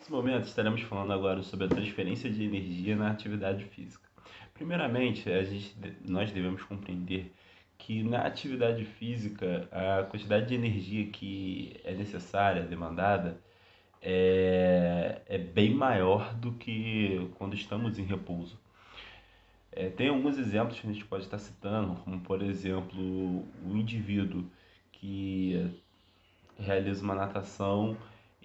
Nesse momento, estaremos falando agora sobre a transferência de energia na atividade física. Primeiramente, nós devemos compreender que na atividade física, a quantidade de energia que é necessária, demandada, é bem maior do que quando estamos em repouso. Tem alguns exemplos que a gente pode estar citando, como por exemplo, o indivíduo que realiza uma natação,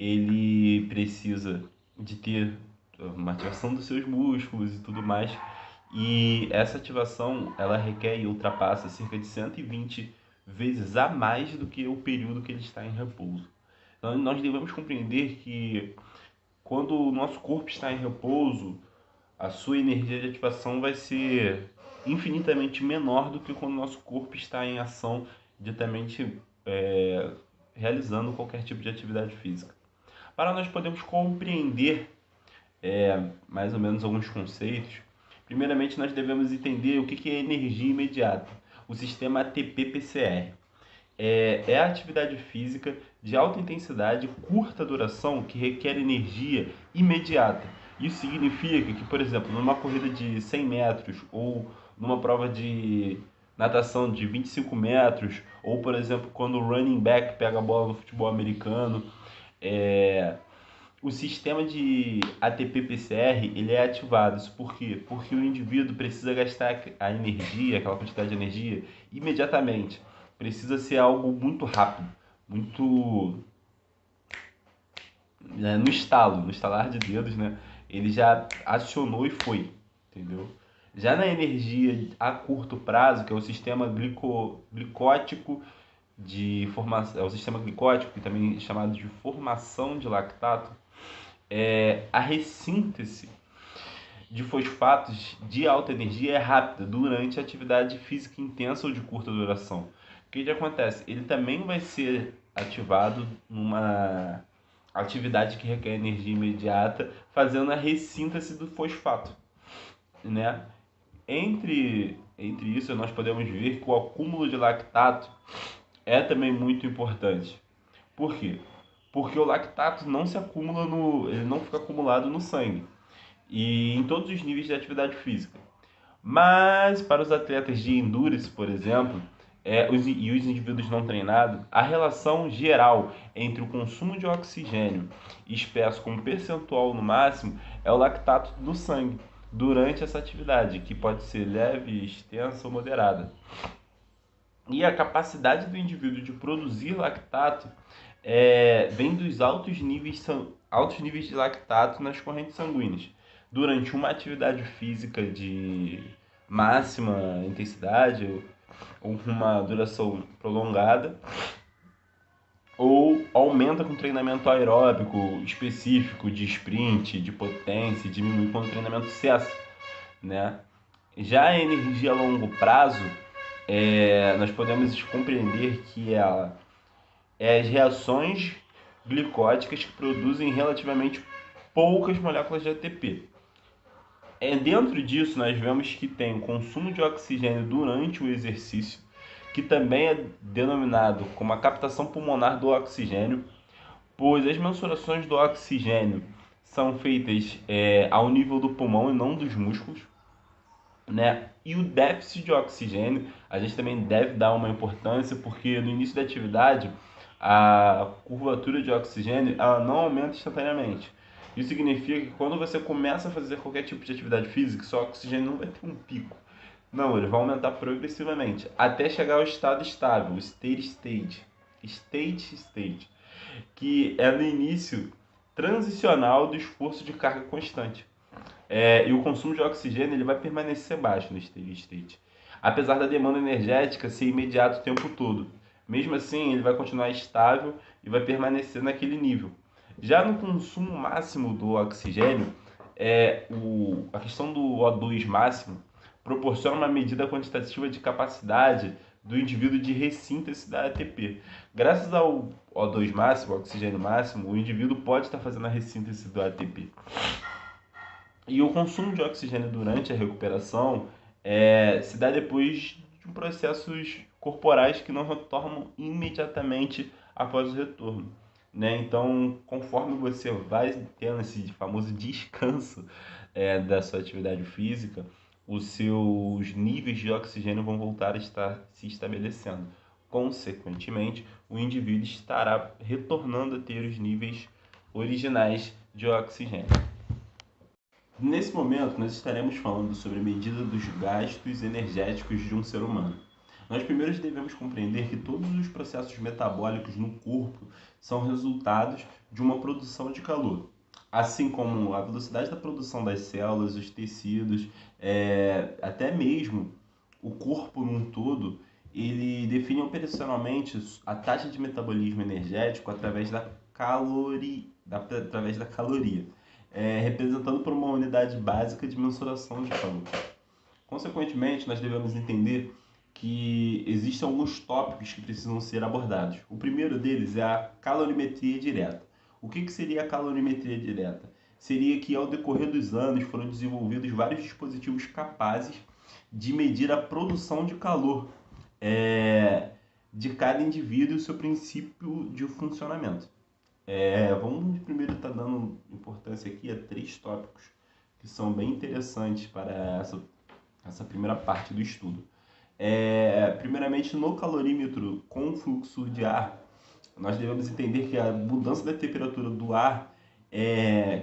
ele precisa de ter uma ativação dos seus músculos e tudo mais. E essa ativação, ela requer e ultrapassa cerca de 120 vezes a mais do que o período que ele está em repouso. Então, nós devemos compreender que quando o nosso corpo está em repouso, a sua energia de ativação vai ser infinitamente menor do que quando o nosso corpo está em ação, diretamente é, realizando qualquer tipo de atividade física. Para nós podermos compreender mais ou menos alguns conceitos, primeiramente nós devemos entender o que é energia imediata. O sistema ATP-PCR é a atividade física de alta intensidade, curta duração, que requer energia imediata. Isso significa que, por exemplo, numa corrida de 100 metros ou numa prova de natação de 25 metros, ou, por exemplo, quando o running back pega a bola no futebol americano, é, o sistema de ATP-PCR ele é ativado. Isso por quê? Porque o indivíduo precisa gastar a energia, aquela quantidade de energia, imediatamente. Precisa ser algo muito rápido, muito no estalo, no estalar de dedos, né? Ele já acionou e foi, entendeu? Já na energia a curto prazo, que é o sistema glicótico de formação, é o sistema glicótico, que também é chamado de formação de lactato, a ressíntese de fosfatos de alta energia é rápida durante a atividade física intensa ou de curta duração. O que acontece? Ele também vai ser ativado numa atividade que requer energia imediata, fazendo a ressíntese do fosfato, né? Entre isso, nós podemos ver que o acúmulo de lactato é também muito importante. Por quê? Porque o lactato não se acumula ele não fica acumulado no sangue e em todos os níveis de atividade física. Mas para os atletas de endurance, por exemplo, e os indivíduos não treinados, a relação geral entre o consumo de oxigênio expresso como percentual no máximo é o lactato do sangue durante essa atividade, que pode ser leve, extensa ou moderada. E a capacidade do indivíduo de produzir lactato vem dos altos níveis de lactato nas correntes sanguíneas durante uma atividade física de máxima intensidade ou com uma duração prolongada, ou aumenta com treinamento aeróbico específico de sprint, de potência, diminui quando o treinamento cessa, né? Já a energia a longo prazo, nós podemos compreender que ela é as reações glicóticas que produzem relativamente poucas moléculas de ATP. Dentro disso, nós vemos que tem o consumo de oxigênio durante o exercício, que também é denominado como a captação pulmonar do oxigênio, pois as mensurações do oxigênio são feitas ao nível do pulmão e não dos músculos, né? E o déficit de oxigênio, a gente também deve dar uma importância, porque no início da atividade, a curvatura de oxigênio ela não aumenta instantaneamente. Isso significa que quando você começa a fazer qualquer tipo de atividade física, seu oxigênio não vai ter um pico. Não, ele vai aumentar progressivamente, até chegar ao estado estável, o state, que é no início transicional do esforço de carga constante. E o consumo de oxigênio ele vai permanecer baixo no steady state, apesar da demanda energética ser imediata o tempo todo. Mesmo assim, ele vai continuar estável e vai permanecer naquele nível. Já no consumo máximo do oxigênio, a questão do O2 máximo proporciona uma medida quantitativa de capacidade do indivíduo de ressíntese da ATP. Graças ao O2 máximo, ao oxigênio máximo, o indivíduo pode estar fazendo a ressíntese do ATP. E o consumo de oxigênio durante a recuperação se dá depois de processos corporais que não retornam imediatamente após o retorno. né? Então, conforme você vai tendo esse famoso descanso da sua atividade física, os seus níveis de oxigênio vão voltar a estar se estabelecendo. Consequentemente, o indivíduo estará retornando a ter os níveis originais de oxigênio. Nesse momento, nós estaremos falando sobre a medida dos gastos energéticos de um ser humano. Nós primeiro devemos compreender que todos os processos metabólicos no corpo são resultados de uma produção de calor, assim como a velocidade da produção das células, os tecidos, até mesmo o corpo num todo, ele define operacionalmente a taxa de metabolismo energético através da caloria, representando por uma unidade básica de mensuração de calor. Consequentemente, nós devemos entender que existem alguns tópicos que precisam ser abordados. O primeiro deles é a calorimetria direta. O que seria a calorimetria direta? Seria que, ao decorrer dos anos, foram desenvolvidos vários dispositivos capazes de medir a produção de calor de cada indivíduo e o seu princípio de funcionamento. Vamos primeiro estar dando importância aqui a 3 tópicos que são bem interessantes para essa primeira parte do estudo. Primeiramente, no calorímetro com fluxo de ar, nós devemos entender que a mudança da temperatura do ar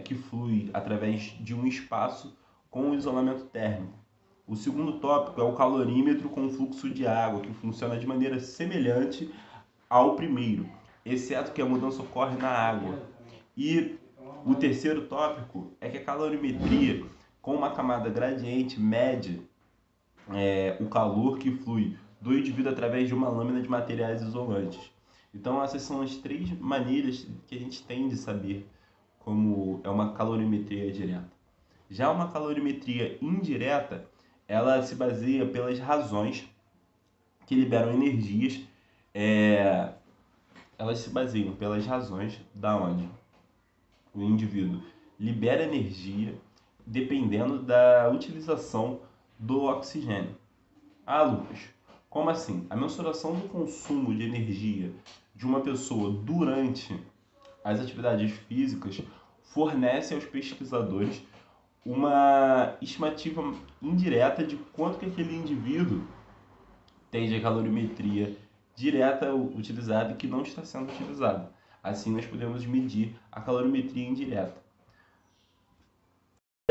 que flui através de um espaço com isolamento térmico. O segundo tópico é o calorímetro com fluxo de água, que funciona de maneira semelhante ao primeiro, exceto que a mudança ocorre na água. E o terceiro tópico é que a calorimetria, com uma camada gradiente, mede o calor que flui do indivíduo através de uma lâmina de materiais isolantes. Então, essas são as 3 maneiras que a gente tem de saber como é uma calorimetria direta. Já uma calorimetria indireta, ela se baseia pelas razões que liberam energias, elas se baseiam pelas razões da onde o indivíduo libera energia dependendo da utilização do oxigênio. Ah, Lucas, como assim? A mensuração do consumo de energia de uma pessoa durante as atividades físicas fornece aos pesquisadores uma estimativa indireta de quanto que aquele indivíduo tem de calorimetria direta utilizada e que não está sendo utilizada. Assim, nós podemos medir a calorimetria indireta.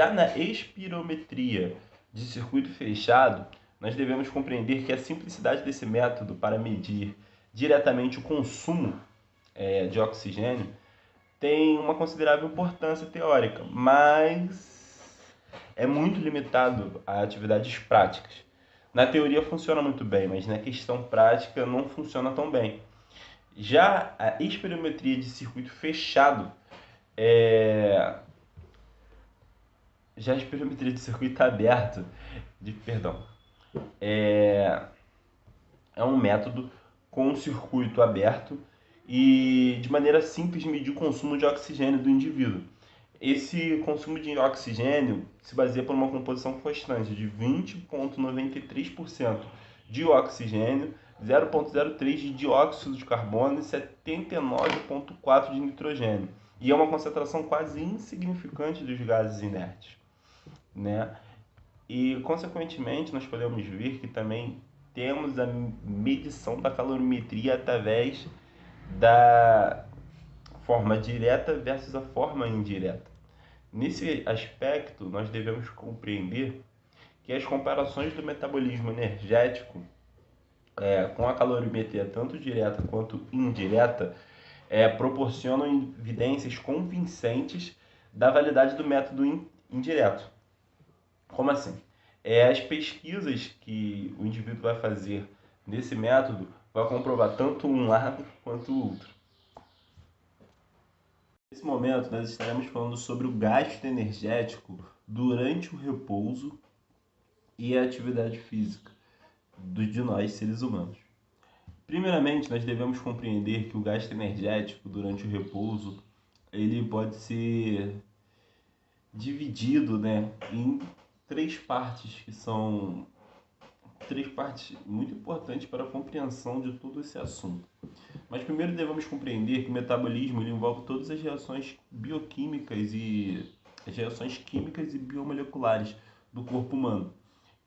Já na espirometria de circuito fechado, nós devemos compreender que a simplicidade desse método para medir diretamente o consumo de oxigênio tem uma considerável importância teórica, mas é muito limitado a atividades práticas. Na teoria funciona muito bem, mas na questão prática não funciona tão bem. Já a espirometria de circuito fechado já a espirometria de circuito aberto, é um método com um circuito aberto e de maneira simples medir o consumo de oxigênio do indivíduo. Esse consumo de oxigênio se baseia por uma composição constante de 20,93% de oxigênio, 0,03% de dióxido de carbono e 79,4% de nitrogênio. E é uma concentração quase insignificante dos gases inertes, né? E, consequentemente, nós podemos ver que também temos a medição da calorimetria através da forma direta versus a forma indireta. Nesse aspecto, nós devemos compreender que as comparações do metabolismo energético com a calorimetria, tanto direta quanto indireta, proporcionam evidências convincentes da validade do método indireto. Como assim? As pesquisas que o indivíduo vai fazer nesse método vai comprovar tanto um lado quanto o outro. Nesse momento, nós estaremos falando sobre o gasto energético durante o repouso e a atividade física de nós, seres humanos. Primeiramente, nós devemos compreender que o gasto energético durante o repouso ele pode ser dividido, né, em 3 partes que são três partes muito importantes para a compreensão de todo esse assunto. Mas primeiro devemos compreender que o metabolismo ele envolve todas as reações bioquímicas e as reações químicas e biomoleculares do corpo humano.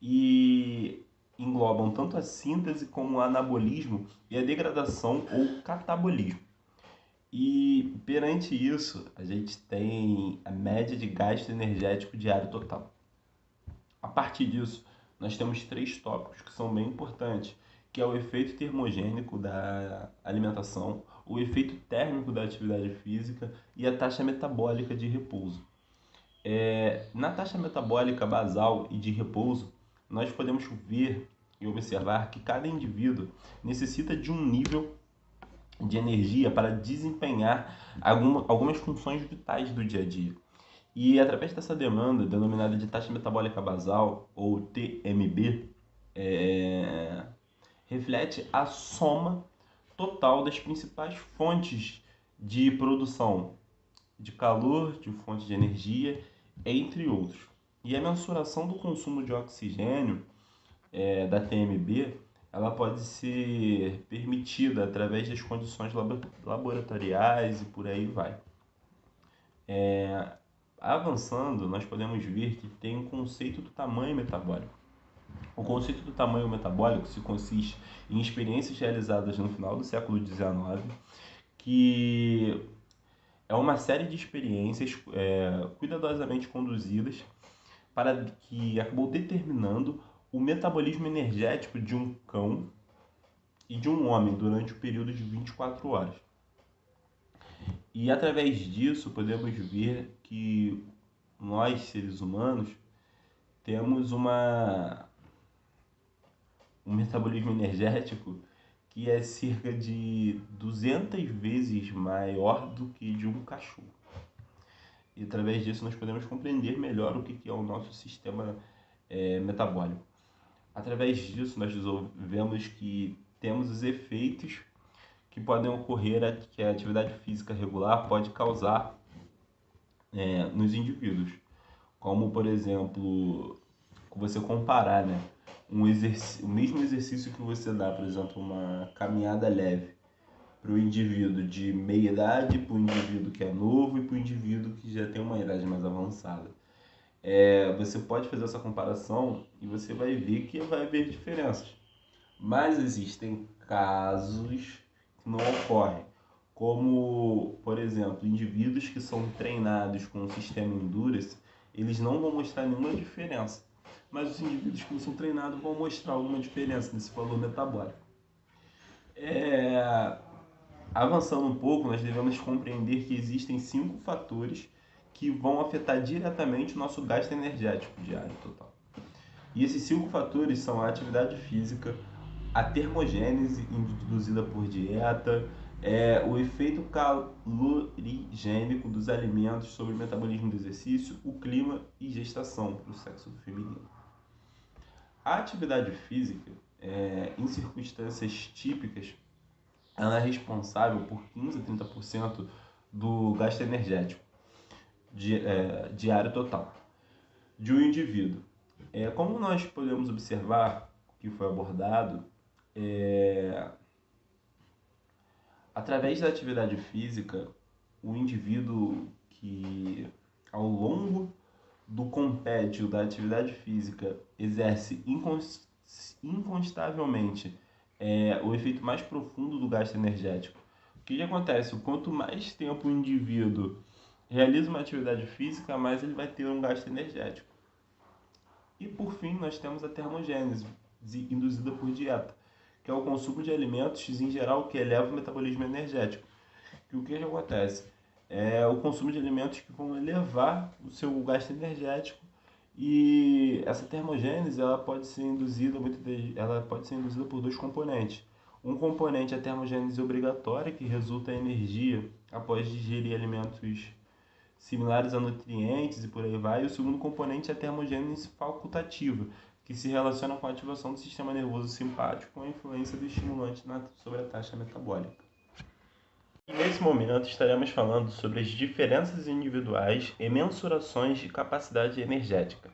E englobam tanto a síntese como o anabolismo e a degradação ou catabolismo. E perante isso, a gente tem a média de gasto energético diário total. A partir disso, nós temos três tópicos que são bem importantes, que é o efeito termogênico da alimentação, o efeito térmico da atividade física e a taxa metabólica de repouso. Na taxa metabólica basal e de repouso, nós podemos ver e observar que cada indivíduo necessita de um nível de energia para desempenhar algumas funções vitais do dia a dia. E através dessa demanda, denominada de taxa metabólica basal, ou TMB, reflete a soma total das principais fontes de produção de calor, de fonte de energia, entre outros. E a mensuração do consumo de oxigênio da TMB, ela pode ser permitida através das condições laboratoriais e por aí vai. Avançando, nós podemos ver que tem um conceito do tamanho metabólico. O conceito do tamanho metabólico se consiste em experiências realizadas no final do século XIX, que é uma série de experiências cuidadosamente conduzidas para que acabou determinando o metabolismo energético de um cão e de um homem durante o período de 24 horas. E através disso podemos ver que nós, seres humanos, temos um metabolismo energético que é cerca de 200 vezes maior do que de um cachorro. E através disso nós podemos compreender melhor o que é o nosso sistema metabólico. Através disso nós vemos que temos os efeitos que podem ocorrer, que a atividade física regular pode causar nos indivíduos. Como, por exemplo, você comparar, né, o mesmo exercício que você dá, por exemplo, uma caminhada leve para o indivíduo de meia idade, para o indivíduo que é novo e para o indivíduo que já tem uma idade mais avançada. Você pode fazer essa comparação e você vai ver que vai haver diferenças. Mas existem casos que não ocorrem, como, por exemplo, indivíduos que são treinados com o sistema Endurance, eles não vão mostrar nenhuma diferença. Mas os indivíduos que não são treinados vão mostrar alguma diferença nesse valor metabólico. Avançando um pouco, nós devemos compreender que existem 5 fatores que vão afetar diretamente o nosso gasto energético diário total. E esses 5 fatores são a atividade física, a termogênese induzida por dieta, o efeito calorigênico dos alimentos sobre o metabolismo do exercício, o clima e gestação para o sexo feminino. A atividade física, em circunstâncias típicas, ela é responsável por 15 a 30% do gasto energético diário total de um indivíduo. Como nós podemos observar, que foi abordado, através da atividade física, o indivíduo que ao longo do compêndio da atividade física exerce inconstavelmente o efeito mais profundo do gasto energético. O que acontece? Quanto mais tempo o indivíduo realiza uma atividade física, mais ele vai ter um gasto energético. E por fim, nós temos a termogênese, induzida por dieta, que é o consumo de alimentos em geral que eleva o metabolismo energético. O que acontece? É o consumo de alimentos que vão elevar o seu gasto energético, e essa termogênese ela pode ser induzida por 2 componentes. Um componente é a termogênese obrigatória, que resulta em energia após digerir alimentos similares a nutrientes e por aí vai. E o segundo componente é a termogênese facultativa, que se relaciona com a ativação do sistema nervoso simpático com a influência do estimulante sobre a taxa metabólica. E nesse momento estaremos falando sobre as diferenças individuais e mensurações de capacidade energética.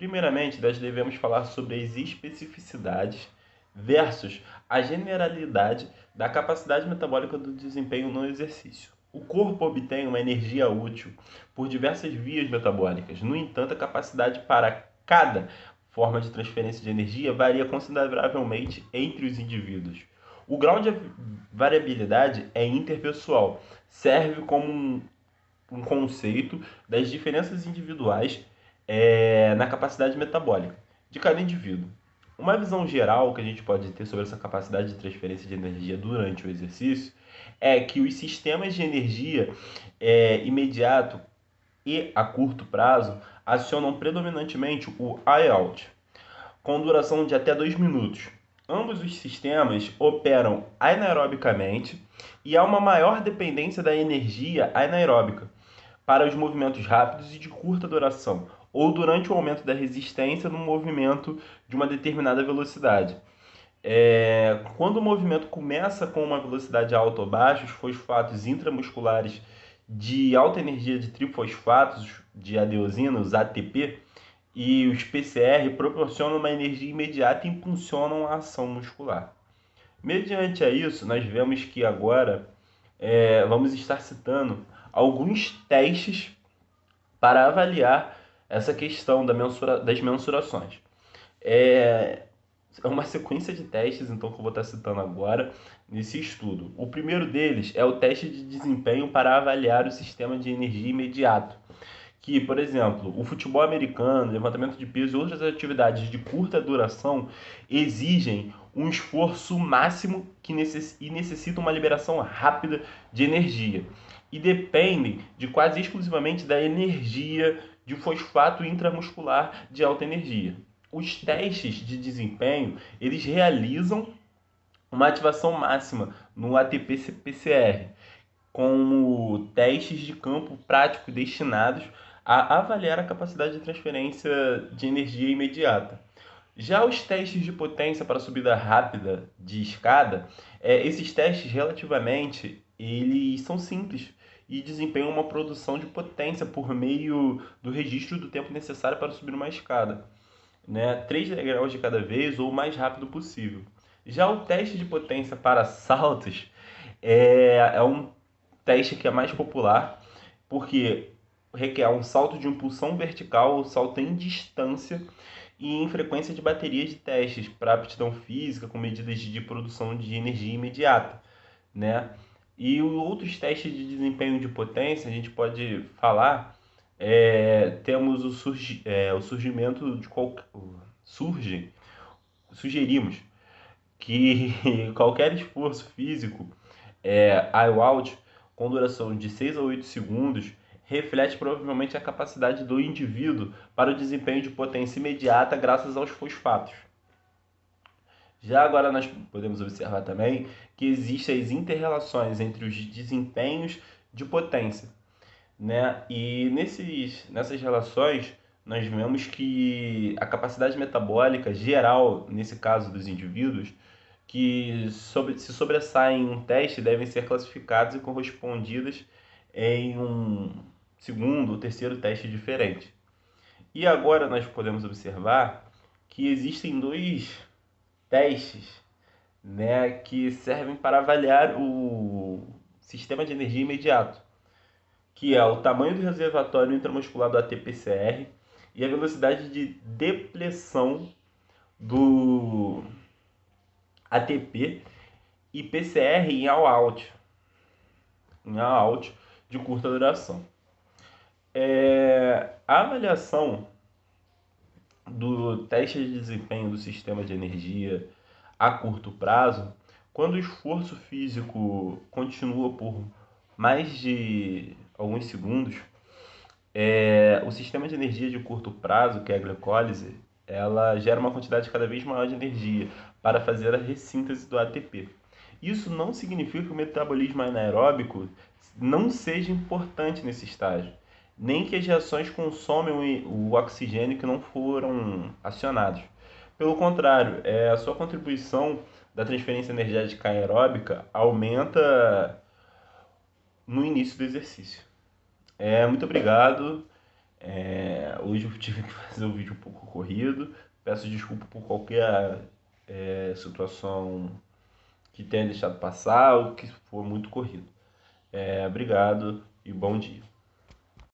Primeiramente, nós devemos falar sobre as especificidades versus a generalidade da capacidade metabólica do desempenho no exercício. O corpo obtém uma energia útil por diversas vias metabólicas. No entanto, a capacidade para cada forma de transferência de energia varia consideravelmente entre os indivíduos. O grau de variabilidade é interpessoal, serve como um conceito das diferenças individuais na capacidade metabólica de cada indivíduo. Uma visão geral que a gente pode ter sobre essa capacidade de transferência de energia durante o exercício é que os sistemas de energia imediato e a curto prazo acionam predominantemente o IOUT, com duração de até 2 minutos. Ambos os sistemas operam anaerobicamente e há uma maior dependência da energia anaeróbica para os movimentos rápidos e de curta duração, ou durante o aumento da resistência no movimento de uma determinada velocidade. Quando o movimento começa com uma velocidade alta ou baixa, os fosfatos intramusculares de alta energia de trifosfatos de adenosina, os ATP, e os PCR proporcionam uma energia imediata e impulsionam a ação muscular. Mediante a isso, nós vemos que agora vamos estar citando alguns testes para avaliar essa questão das mensurações. É uma sequência de testes, então, que eu vou estar citando agora nesse estudo. O primeiro deles é o teste de desempenho para avaliar o sistema de energia imediato, que, por exemplo, o futebol americano, levantamento de peso e outras atividades de curta duração exigem um esforço máximo e necessitam uma liberação rápida de energia e dependem de quase exclusivamente da energia de fosfato intramuscular de alta energia. Os testes de desempenho, eles realizam uma ativação máxima no ATP-PCR, como testes de campo prático destinados a avaliar a capacidade de transferência de energia imediata. Já os testes de potência para subida rápida de escada, esses testes relativamente eles são simples e desempenham uma produção de potência por meio do registro do tempo necessário para subir uma escada, né? 3 degraus de cada vez ou o mais rápido possível. Já o teste de potência para saltos é um teste que é mais popular porque requer um salto de impulsão vertical ou salto em distância e em frequência de baterias de testes para aptidão física com medidas de produção de energia imediata, né? E outros testes de desempenho de potência a gente pode falar, temos o surgimento de sugerimos que qualquer esforço físico IWOUT com duração de 6 a 8 segundos reflete provavelmente a capacidade do indivíduo para o desempenho de potência imediata graças aos fosfatos. Já agora nós podemos observar também que existem as interrelações entre os desempenhos de potência, né? E nessas relações nós vemos que a capacidade metabólica geral, nesse caso dos indivíduos, que se sobressaem em um teste devem ser classificadas e correspondidas em um segundo ou terceiro teste diferente. E agora nós podemos observar que existem dois testes, né, que servem para avaliar o sistema de energia imediato, que é o tamanho do reservatório intramuscular do ATP-CR e a velocidade de depleção do ATP e PCR em all-out de curta duração. A avaliação do teste de desempenho do sistema de energia a curto prazo, quando o esforço físico continua por mais de alguns segundos, o sistema de energia de curto prazo, que é a glicólise, ela gera uma quantidade cada vez maior de energia para fazer a ressíntese do ATP. Isso não significa que o metabolismo anaeróbico não seja importante nesse estágio, nem que as reações consomem o oxigênio que não foram acionados. Pelo contrário, a sua contribuição da transferência energética aeróbica aumenta no início do exercício. Muito obrigado. Hoje eu tive que fazer um vídeo um pouco corrido. Peço desculpa por qualquer situação que tenha deixado passar ou que for muito corrido. Obrigado e bom dia.